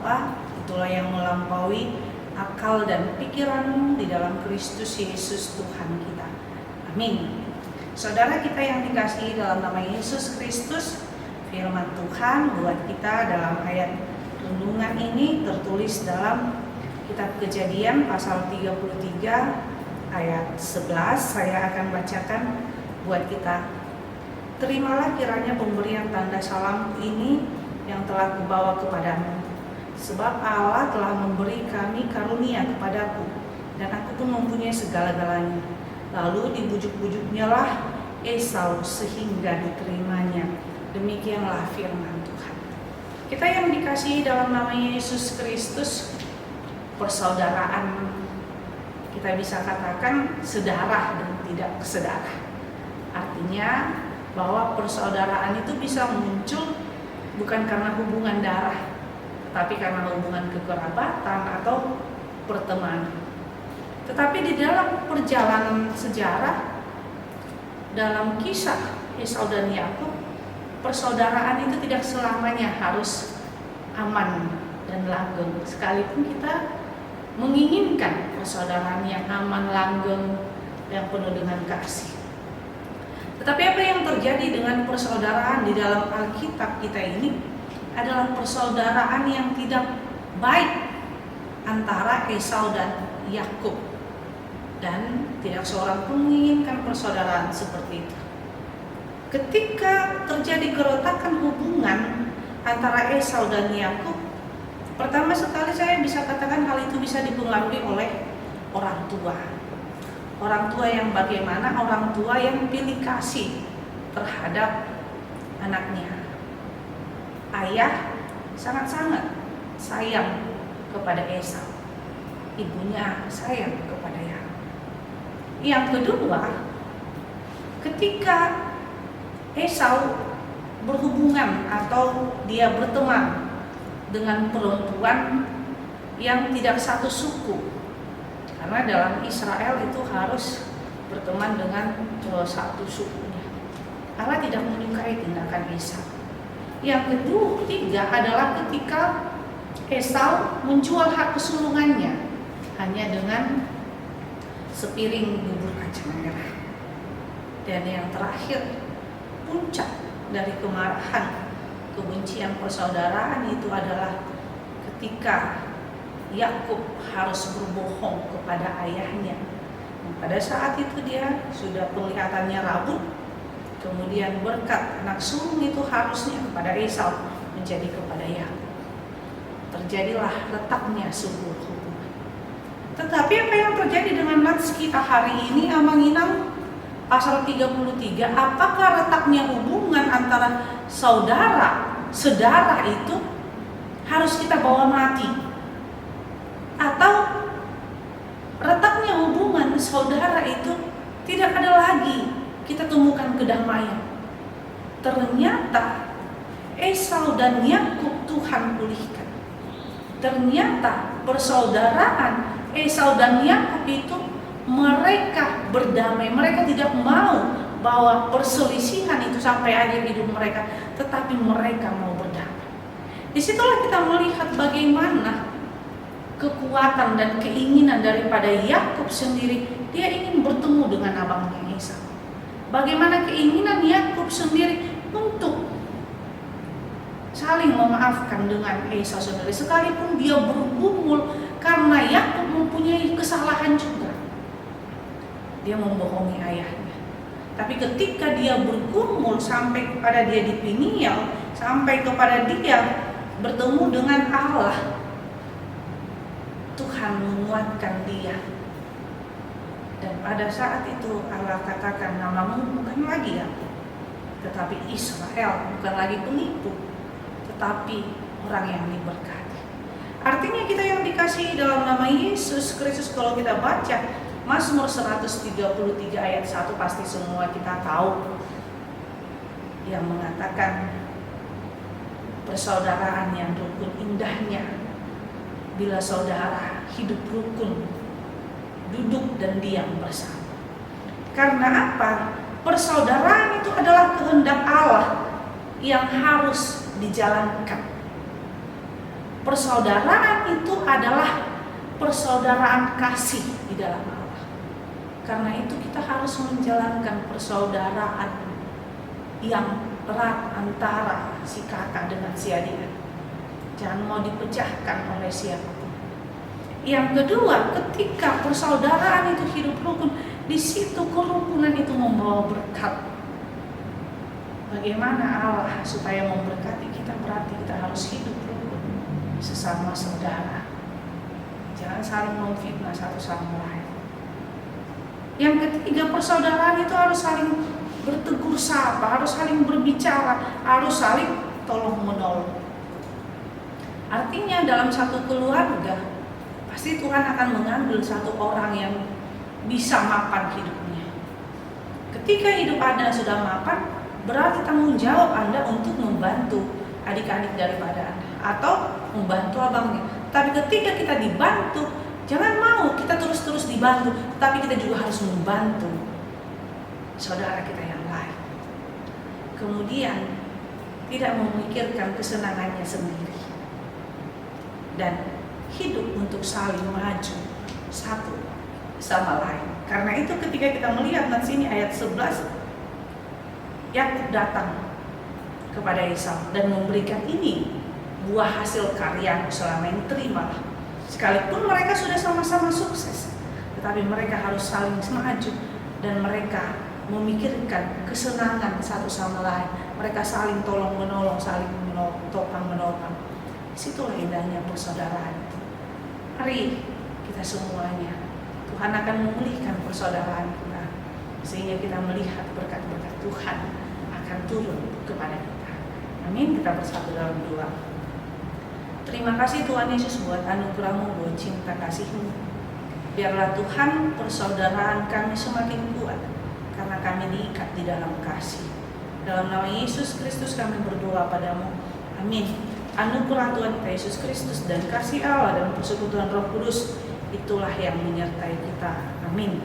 Bapa, itulah yang melampaui akal dan pikiranmu di dalam Kristus Yesus Tuhan kita. Amin. Saudara kita yang dikasihi dalam nama Yesus Kristus, firman Tuhan buat kita dalam ayat renungan ini tertulis dalam kitab Kejadian pasal 33 ayat 11. Saya akan bacakan buat kita. Terimalah kiranya pemberian tanda salam ini yang telah kubawa kepadamu, sebab Allah telah memberi kami karunia kepadaku, dan aku pun mempunyai segala-galanya. Lalu dibujuk-bujuknya lah Esau sehingga diterimanya. Demikianlah firman Tuhan. Kita yang dikasihi dalam nama Yesus Kristus, persaudaraan kita bisa katakan sedarah dan tidak sedarah. Artinya bahwa persaudaraan itu bisa muncul bukan karena hubungan darah, tapi karena hubungan kekerabatan atau pertemanan. Tetapi di dalam perjalanan sejarah, dalam kisah Esau dan Yakub, persaudaraan itu tidak selamanya harus aman dan langgeng. Sekalipun kita menginginkan persaudaraan yang aman, langgeng, yang penuh dengan kasih. Tetapi apa yang terjadi dengan persaudaraan di dalam Alkitab kita ini adalah persaudaraan yang tidak baik antara Esau dan Yakub, dan tidak seorang pun menginginkan persaudaraan seperti itu. Ketika terjadi keretakan hubungan antara Esau dan Yakub, pertama sekali saya bisa katakan hal itu bisa dipengaruhi oleh orang tua. Orang tua yang bagaimana? Orang tua yang pilih kasih terhadap anaknya. Ayah sangat-sangat sayang kepada Esau, ibunya sayang kepada Yakub. Yang kedua, ketika Esau berhubungan atau dia berteman dengan perempuan yang tidak satu suku, karena dalam Israel itu harus berteman dengan satu sukunya. Allah tidak menyukai tindakan Esau. Yang ketiga adalah ketika Esau menjual hak kesulungannya hanya dengan sepiring bubur kacang merah. Dan yang terakhir, puncak dari kemarahan, kebencian persaudaraan itu adalah ketika Yakub harus berbohong kepada ayahnya. Pada saat itu dia sudah kelihatannya rabun, kemudian berkat anak sulung itu harusnya kepada Esau menjadi kepada Yakub. Terjadilah retaknya sebuah hubungan. Tetapi apa yang terjadi dengan nats kita hari ini, Amang-Inang pasal 33, apakah retaknya hubungan antara saudara itu harus kita bawa mati? Atau retaknya hubungan saudara itu tidak ada lagi kita temukan kedamaian? Ternyata Esau dan Yakub Tuhan pulihkan. Ternyata persaudaraan Esau dan Yakub itu mereka berdamai. Mereka tidak mau bahwa perselisihan itu sampai akhir hidup mereka, tetapi mereka mau berdamai. Disitulah kita melihat bagaimana kekuatan dan keinginan daripada Yakub sendiri. Dia ingin bertemu dengan abangnya Esau. Bagaimana keinginan Yakub sendiri untuk saling memaafkan dengan Esau sendiri, sekalipun dia bergumul karena Yakub mempunyai kesalahan juga. Dia membohongi ayahnya. Tapi ketika dia bergumul sampai kepada dia di Peniel, sampai kepada dia bertemu dengan Allah, Tuhan menguatkan dia. Dan pada saat itu Allah katakan, namamu bukan lagi Yakub, tetapi Israel, bukan lagi penipu, tetapi orang yang diberkati. Artinya kita yang dikasihi dalam nama Yesus Kristus, kalau kita baca Mazmur 133 ayat 1, pasti semua kita tahu, yang mengatakan persaudaraan yang rukun indahnya bila saudara hidup rukun, duduk dan diam bersama. Karena apa? Persaudaraan itu adalah kehendak Allah yang harus dijalankan. persaudaraan itu adalah persaudaraan kasih di dalam Allah. Karena itu kita harus menjalankan persaudaraan yang erat antara si kakak dengan si adik. Jangan mau dipecahkan oleh siapapun. Yang kedua, ketika persaudaraan itu hidup rukun, di situ kerukunan itu membawa berkat. Bagaimana Allah supaya memberkati kita? Berarti kita harus hidup rukun sesama saudara. Jangan saling memfitnah satu sama lain. Yang ketiga, persaudaraan itu harus saling bertegur sapa, harus saling berbicara, harus saling tolong menolong. Artinya dalam satu keluarga pasti Tuhan akan mengambil satu orang yang bisa mapan hidupnya. Ketika hidup Anda sudah mapan, berarti tanggung jawab Anda untuk membantu adik-adik daripada Anda atau membantu abangnya. Tapi ketika kita dibantu, jangan mau kita terus-terus dibantu, tapi kita juga harus membantu saudara kita yang lain. Kemudian tidak memikirkan kesenangannya sendiri dan hidup untuk saling maju satu sama lain. Karena itu ketika kita melihat di sini ayat 11, Yakub datang kepada Esau dan memberikan ini buah hasil karyamu selama ini, terimalah. Sekalipun mereka sudah sama-sama sukses, tetapi mereka harus saling maju dan mereka memikirkan kesenangan satu sama lain. Mereka saling tolong menolong, saling topang menopang. Disitulah indahnya persaudaraan. Mari kita semuanya, Tuhan akan memulihkan persaudaraan kita, sehingga kita melihat berkat-berkat Tuhan akan turun kepada kita. Amin. Kita bersatu dalam doa. Terima kasih Tuhan Yesus buat anugerah-Mu, buat cinta kasih-Mu. Biarlah Tuhan persaudaraan kami semakin kuat, karena kami diikat di dalam kasih. Dalam nama Yesus Kristus kami berdoa padamu. Amin. Anugerah Tuhan kita Yesus Kristus dan kasih Allah dan persekutuan Roh Kudus itulah yang menyertai kita. Amin.